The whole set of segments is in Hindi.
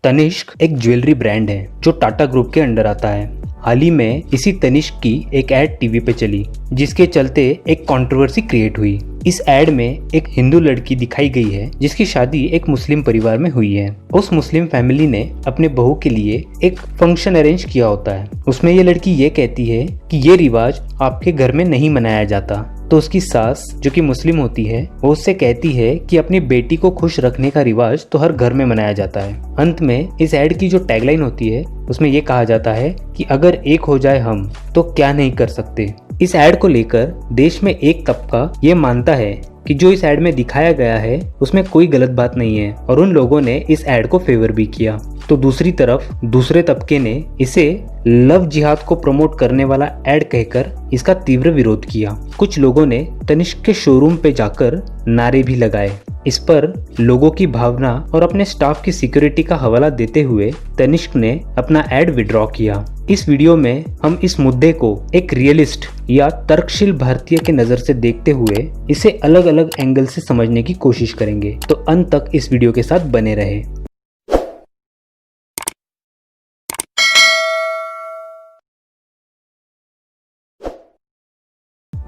तनिष्क एक ज्वेलरी ब्रांड है जो टाटा ग्रुप के अंडर आता है। हाल ही में इसी तनिष्क की एक एड टीवी पे चली, जिसके चलते एक कंट्रोवर्सी क्रिएट हुई। इस एड में एक हिंदू लड़की दिखाई गई है जिसकी शादी एक मुस्लिम परिवार में हुई है। उस मुस्लिम फैमिली ने अपने बहू के लिए एक फंक्शन अरेंज किया होता है। उसमें ये लड़की ये कहती है कि ये रिवाज आपके घर में नहीं मनाया जाता। तो उसकी सास जो कि मुस्लिम होती है वो उससे कहती है कि अपनी बेटी को खुश रखने का रिवाज तो हर घर में मनाया जाता है। अंत में इस एड की जो टैगलाइन होती है उसमें ये कहा जाता है कि अगर एक हो जाए हम तो क्या नहीं कर सकते। इस एड को लेकर देश में एक तबका ये मानता है कि जो इस एड में दिखाया गया है उसमें कोई गलत बात नहीं है और उन लोगों ने इस एड को फेवर भी किया। तो दूसरी तरफ दूसरे तबके ने इसे लव जिहाद को प्रमोट करने वाला एड कहकर इसका तीव्र विरोध किया। कुछ लोगों ने तनिष्क के शोरूम पे जाकर नारे भी लगाए। इस पर लोगों की भावना और अपने स्टाफ की सिक्योरिटी का हवाला देते हुए तनिष्क ने अपना एड विड्रॉ किया। इस वीडियो में हम इस मुद्दे को एक रियलिस्ट या तर्कशील भारतीय के नजर से देखते हुए इसे अलग अलग एंगल से समझने की कोशिश करेंगे। तो अंत तक इस वीडियो के साथ बने रहे।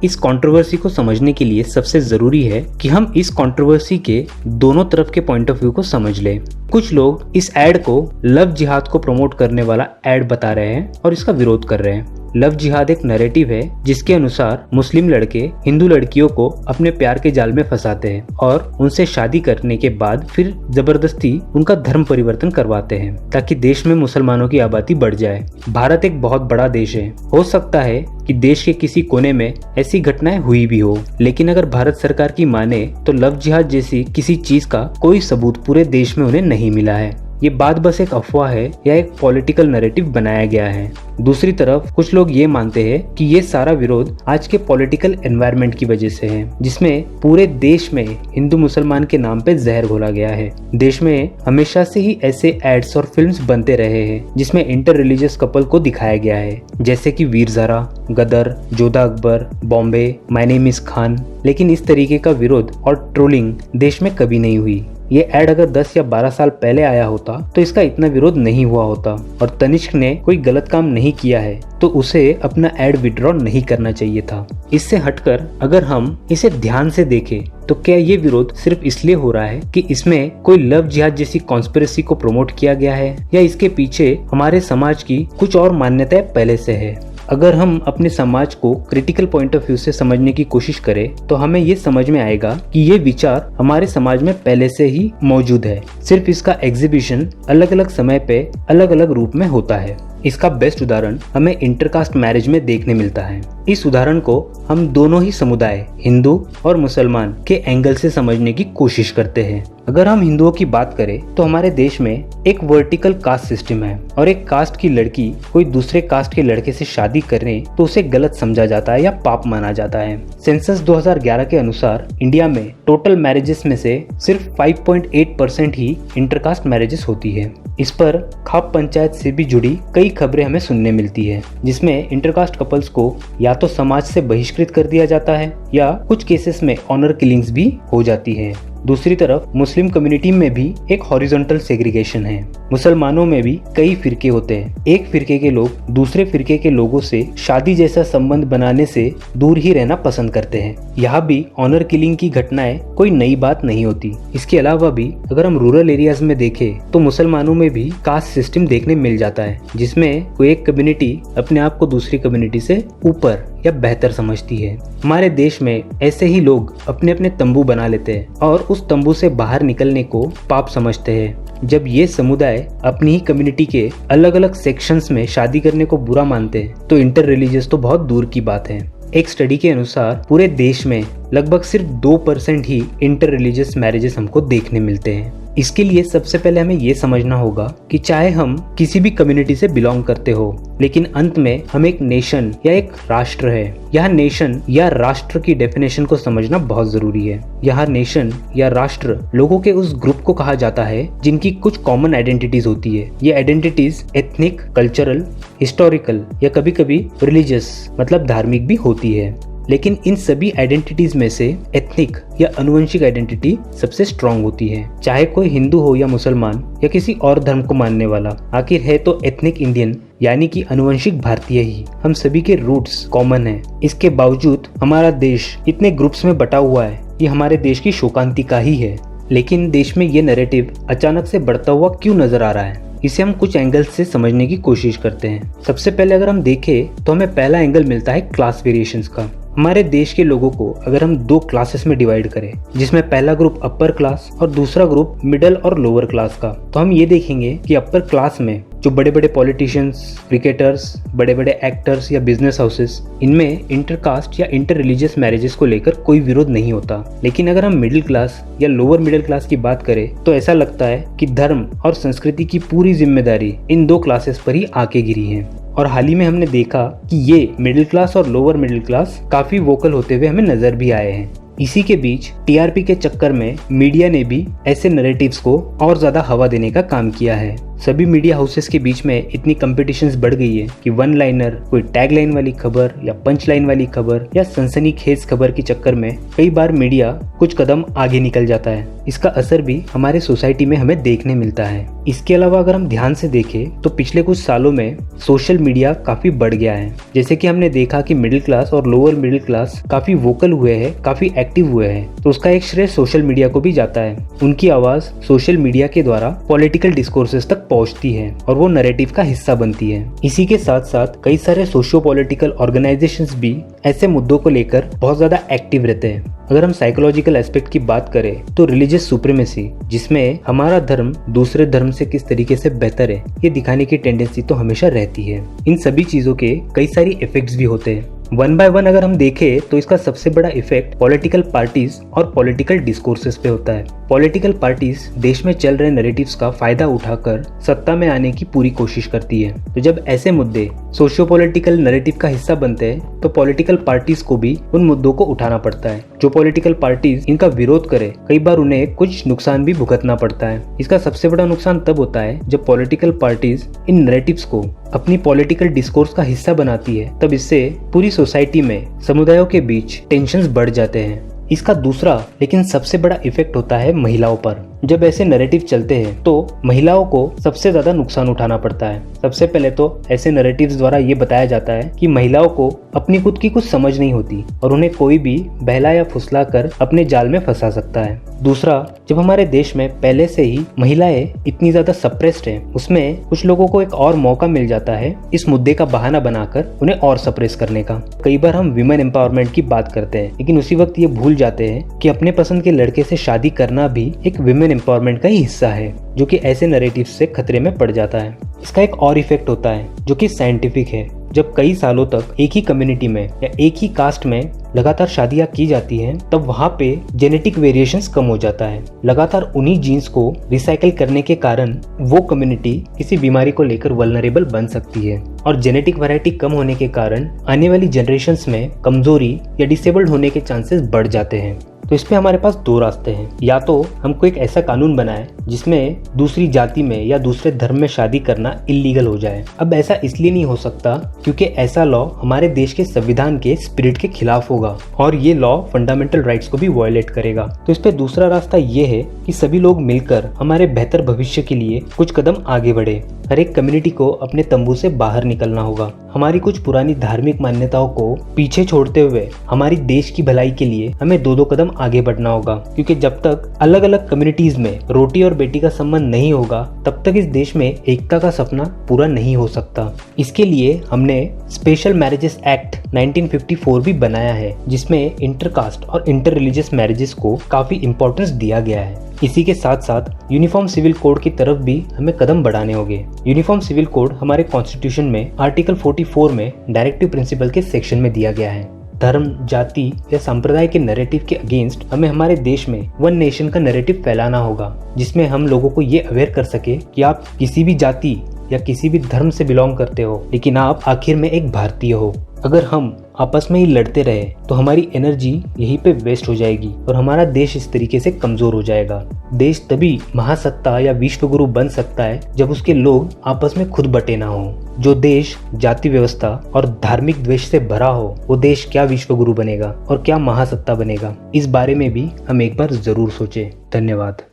इस कंट्रोवर्सी को समझने के लिए सबसे जरूरी है कि हम इस कंट्रोवर्सी के दोनों तरफ के पॉइंट ऑफ व्यू को समझ लें। कुछ लोग इस एड को लव जिहाद को प्रमोट करने वाला एड बता रहे हैं और इसका विरोध कर रहे हैं। लव जिहाद एक नैरेटिव है जिसके अनुसार मुस्लिम लड़के हिंदू लड़कियों को अपने प्यार के जाल में फंसाते हैं और उनसे शादी करने के बाद फिर जबरदस्ती उनका धर्म परिवर्तन करवाते हैं ताकि देश में मुसलमानों की आबादी बढ़ जाए। भारत एक बहुत बड़ा देश है, हो सकता है कि देश के किसी कोने में ऐसी घटनाएं हुई भी हो, लेकिन अगर भारत सरकार की माने तो लव जिहाद जैसी किसी चीज का कोई सबूत पूरे देश में उन्हें नहीं मिला है। ये बात बस एक अफवाह है या एक पॉलिटिकल नैरेटिव बनाया गया है। दूसरी तरफ कुछ लोग ये मानते हैं कि ये सारा विरोध आज के पॉलिटिकल एनवायरनमेंट की वजह से है, जिसमें पूरे देश में हिंदू मुसलमान के नाम पे जहर घोला गया है। देश में हमेशा से ही ऐसे एड्स और फिल्म्स बनते रहे हैं जिसमें इंटर रिलीजियस कपल को दिखाया गया है, जैसे कि Veer Zaara, Gadar, Jodha Akbar, Bombay, my name is Khan. लेकिन इस तरीके का विरोध और ट्रोलिंग देश में कभी नहीं हुई। ये एड अगर 10 या 12 साल पहले आया होता तो इसका इतना विरोध नहीं हुआ होता और तनिष्क ने कोई गलत काम नहीं किया है तो उसे अपना एड विड्रॉ नहीं करना चाहिए था। इससे हटकर अगर हम इसे ध्यान से देखें तो क्या ये विरोध सिर्फ इसलिए हो रहा है कि इसमें कोई लव जिहाद जैसी कॉन्स्पिरेसी को प्रमोट किया गया है या इसके पीछे हमारे समाज की कुछ और मान्यताएं पहले से है? अगर हम अपने समाज को क्रिटिकल पॉइंट ऑफ व्यू से समझने की कोशिश करें तो हमें ये समझ में आएगा कि ये विचार हमारे समाज में पहले से ही मौजूद है, सिर्फ इसका एग्जीबिशन अलग अलग समय पे अलग अलग रूप में होता है। इसका बेस्ट उदाहरण हमें इंटरकास्ट मैरिज में देखने मिलता है। इस उदाहरण को हम दोनों ही समुदाय हिंदू और मुसलमान के एंगल से समझने की कोशिश करते हैं। अगर हम हिंदुओं की बात करें तो हमारे देश में एक वर्टिकल कास्ट सिस्टम है और एक कास्ट की लड़की कोई दूसरे कास्ट के लड़के से शादी करे तो उसे गलत समझा जाता है या पाप माना जाता है। सेंसस 2011 के अनुसार इंडिया में टोटल मैरिजेस में से सिर्फ 5.8% ही इंटरकास्ट मैरिजेस होती है। इस पर खाप पंचायत से भी जुड़ी कई खबरें हमें सुनने मिलती है, जिसमें इंटरकास्ट कपल्स को या तो समाज से बहिष्कृत कर दिया जाता है या कुछ केसेस में ऑनर किलिंग्स भी हो जाती है। दूसरी तरफ मुस्लिम कम्युनिटी में भी एक हॉरिजॉन्टल सेग्रीगेशन है। मुसलमानों में भी कई फिरके होते हैं। एक फिरके के लोग दूसरे फिरके के लोगों से शादी जैसा संबंध बनाने से दूर ही रहना पसंद करते हैं। यहाँ भी ऑनर किलिंग की घटनाएं कोई नई बात नहीं होती। इसके अलावा भी अगर हम रूरल एरियाज में देखें तो मुसलमानों में भी कास्ट सिस्टम देखने मिल जाता है, जिसमें कोई एक कम्युनिटी अपने आप को दूसरी कम्युनिटी से ऊपर या बेहतर समझती है। हमारे देश में ऐसे ही लोग अपने अपने तंबू बना लेते हैं और उस तंबू से बाहर निकलने को पाप समझते हैं। जब ये समुदाय अपनी ही कम्युनिटी के अलग अलग सेक्शंस में शादी करने को बुरा मानते हैं तो इंटर रिलीजियस तो बहुत दूर की बात है। एक स्टडी के अनुसार पूरे देश में लगभग सिर्फ 2% ही इंटर रिलीजियस मैरिजेस हमको देखने मिलते हैं। इसके लिए सबसे पहले हमें ये समझना होगा कि चाहे हम किसी भी कम्युनिटी से बिलोंग करते हो, लेकिन अंत में हम एक नेशन या एक राष्ट्र है। यह नेशन या राष्ट्र की डेफिनेशन को समझना बहुत जरूरी है। यह नेशन या राष्ट्र लोगों के उस ग्रुप को कहा जाता है जिनकी कुछ कॉमन आइडेंटिटीज होती है। ये आइडेंटिटीज एथनिक, कल्चरल, हिस्टोरिकल या कभी कभी रिलीजियस मतलब धार्मिक भी होती है। लेकिन इन सभी आइडेंटिटीज में से एथनिक या अनुवंशिक आइडेंटिटी सबसे स्ट्रांग होती है। चाहे कोई हिंदू हो या मुसलमान या किसी और धर्म को मानने वाला, आखिर है तो एथनिक इंडियन यानी कि अनुवंशिक भारतीय ही। हम सभी के रूट्स कॉमन हैं। इसके बावजूद हमारा देश इतने ग्रुप्स में बटा हुआ है, ये हमारे देश की शोकांतिका ही है। लेकिन देश में ये नैरेटिव अचानक से बढ़ता हुआ क्यों नजर आ रहा है, इसे हम कुछ एंगल से समझने की कोशिश करते हैं। सबसे पहले अगर हम देखें तो हमें पहला एंगल मिलता है क्लास वेरिएशंस का। हमारे देश के लोगों को अगर हम दो क्लासेस में डिवाइड करें, जिसमें पहला ग्रुप अपर क्लास और दूसरा ग्रुप मिडिल और लोअर क्लास का, तो हम ये देखेंगे कि अपर क्लास में जो बड़े बड़े पॉलिटिशियंस, क्रिकेटर्स, बड़े बड़े एक्टर्स या बिजनेस हाउसेस, इनमें इंटरकास्ट या इंटर रिलीजियस मैरिजेस को लेकर कोई विरोध नहीं होता। लेकिन अगर हम मिडिल क्लास या लोअर मिडिल क्लास की बात करें तो ऐसा लगता है कि धर्म और संस्कृति की पूरी जिम्मेदारी इन दो क्लासेस पर ही आके गिरी है। और हाल ही में हमने देखा कि ये मिडिल क्लास और लोअर मिडिल क्लास काफी वोकल होते हुए हमें नजर भी आए हैं। इसी के बीच टीआरपी के चक्कर में मीडिया ने भी ऐसे नैरेटिव्स को और ज्यादा हवा देने का काम किया है। सभी मीडिया हाउसेस के बीच में इतनी कंपटीशंस बढ़ गई है कि वन लाइनर, कोई टैग लाइन वाली खबर या पंच लाइन वाली खबर या सनसनीखेज खबर के चक्कर में कई बार मीडिया कुछ कदम आगे निकल जाता है। इसका असर भी हमारे सोसाइटी में हमें देखने मिलता है। इसके अलावा अगर हम ध्यान से देखें तो पिछले कुछ सालों में सोशल मीडिया काफी बढ़ गया है। जैसे कि हमने देखा कि मिडिल क्लास और लोअर मिडिल क्लास काफी वोकल हुए हैं, काफी एक्टिव हुए हैं, तो उसका एक श्रेय सोशल मीडिया को भी जाता है। उनकी आवाज सोशल मीडिया के द्वारा पॉलिटिकल डिस्कोर्सेस तक पहुंचती है और वो नैरेटिव का हिस्सा बनती है। इसी के साथ साथ कई सारे सोशियो पॉलिटिकल ऑर्गेनाइजेशंस भी ऐसे मुद्दों को लेकर बहुत ज्यादा एक्टिव रहते हैं। अगर हम साइकोलॉजिकल एस्पेक्ट की बात करें तो रिलीजियस सुप्रीमेसी, जिसमें हमारा धर्म दूसरे धर्म से किस तरीके से बेहतर है, ये दिखाने की टेंडेंसी तो हमेशा रहती है। इन सभी चीजों के कई सारी इफेक्ट्स भी होते हैं। वन बाय वन अगर हम देखें तो इसका सबसे बड़ा इफेक्ट पॉलिटिकल पार्टीज और पॉलिटिकल डिस्कोर्सेस पे होता है। पॉलिटिकल पार्टीज देश में चल रहे नैरेटिव्स का फायदा उठाकर सत्ता में आने की पूरी कोशिश करती है। तो जब ऐसे मुद्दे सोशियो पॉलिटिकल नैरेटिव का हिस्सा बनते हैं तो पॉलिटिकल पार्टीज को भी उन मुद्दों को उठाना पड़ता है। जो पॉलिटिकल पार्टीज इनका विरोध करे, कई बार उन्हें कुछ नुकसान भी भुगतना पड़ता है। इसका सबसे बड़ा नुकसान तब होता है जब पॉलिटिकल पार्टीज इन नैरेटिव्स को अपनी पॉलिटिकल डिस्कोर्स का हिस्सा बनाती है। तब इससे पूरी सोसाइटी में समुदायों के बीच टेंशन्स बढ़ जाते हैं। इसका दूसरा लेकिन सबसे बड़ा इफेक्ट होता है महिलाओं पर। जब ऐसे नैरेटिव चलते हैं तो महिलाओं को सबसे ज्यादा नुकसान उठाना पड़ता है। सबसे पहले तो ऐसे नैरेटिव्स द्वारा ये बताया जाता है कि महिलाओं को अपनी खुद की कुछ समझ नहीं होती और उन्हें कोई भी बहला या फुसला कर अपने जाल में फंसा सकता है। दूसरा, जब हमारे देश में पहले से ही महिलाएं इतनी ज्यादा सप्रेस्ड हैं, उसमें कुछ लोगों को एक और मौका मिल जाता है इस मुद्दे का बहाना बनाकर उन्हें और सप्रेस करने का। कई बार हम विमेन एम्पावरमेंट की बात करते हैं, लेकिन उसी वक्त ये भूल जाते हैं कि अपने पसंद के लड़के से शादी करना भी एक विमेन एम्पावरमेंट का ही हिस्सा है, जो कि ऐसे नैरेटिव से खतरे में पड़ जाता है। इसका एक और इफेक्ट होता है जो कि साइंटिफिक है। जब कई सालों तक एक ही कम्युनिटी में या एक ही कास्ट में लगातार शादियां की जाती हैं, तब वहाँ पे जेनेटिक वेरिएशंस कम हो जाता है। लगातार उन्हीं जीन्स को रिसाइकिल करने के कारण वो कम्युनिटी किसी बीमारी को लेकर वल्नरेबल बन सकती है और जेनेटिक वैरायटी कम होने के कारण आने वाली जनरेशन्स में कमजोरी या डिसेबल्ड होने के चांसेस बढ़ जाते हैं। तो इस पे हमारे पास दो रास्ते हैं। या तो हमको एक ऐसा कानून बनाए जिसमें दूसरी जाति में या दूसरे धर्म में शादी करना इलीगल हो जाए। अब ऐसा इसलिए नहीं हो सकता क्योंकि ऐसा लॉ हमारे देश के संविधान के स्पिरिट के खिलाफ होगा और ये लॉ फंडामेंटल राइट्स को भी वायलेट करेगा। तो इस पे दूसरा रास्ता ये है कि सभी लोग मिलकर हमारे बेहतर भविष्य के लिए कुछ कदम आगे बढ़े। हर एक कम्युनिटी को अपने तंबू से बाहर निकलना होगा। हमारी कुछ पुरानी धार्मिक मान्यताओं को पीछे छोड़ते हुए हमारी देश की भलाई के लिए हमें दो कदम आगे बढ़ना होगा, क्योंकि जब तक अलग अलग कम्युनिटीज में रोटी और बेटी का संबंध नहीं होगा तब तक इस देश में एकता का सपना पूरा नहीं हो सकता। इसके लिए हमने स्पेशल मैरिजेस एक्ट 1954 भी बनाया है, जिसमें इंटरकास्ट और इंटर रिलीजियस मैरिजेस को काफी इंपॉर्टेंस दिया गया है। इसी के साथ साथ यूनिफॉर्म सिविल कोड की तरफ भी हमें कदम बढ़ाने होंगे। यूनिफॉर्म सिविल कोड हमारे कॉन्स्टिट्यूशन में आर्टिकल 44 में डायरेक्टिव प्रिंसिपल के सेक्शन में दिया गया है। धर्म, जाति या संप्रदाय के नैरेटिव के अगेंस्ट हमें हमारे देश में वन नेशन का नैरेटिव फैलाना होगा, जिसमें हम लोगों को ये अवेयर कर सके कि आप किसी भी जाति या किसी भी धर्म से बिलोंग करते हो, लेकिन आप आखिर में एक भारतीय हो। अगर हम आपस में ही लड़ते रहे तो हमारी एनर्जी यहीं पे वेस्ट हो जाएगी और हमारा देश इस तरीके से कमजोर हो जाएगा। देश तभी महासत्ता या विश्व गुरु बन सकता है जब उसके लोग आपस में खुद बटे ना हो। जो देश जाति व्यवस्था और धार्मिक द्वेष से भरा हो वो देश क्या विश्व गुरु बनेगा और क्या महासत्ता बनेगा। इस बारे में भी हम एक बार जरूर सोचें। धन्यवाद।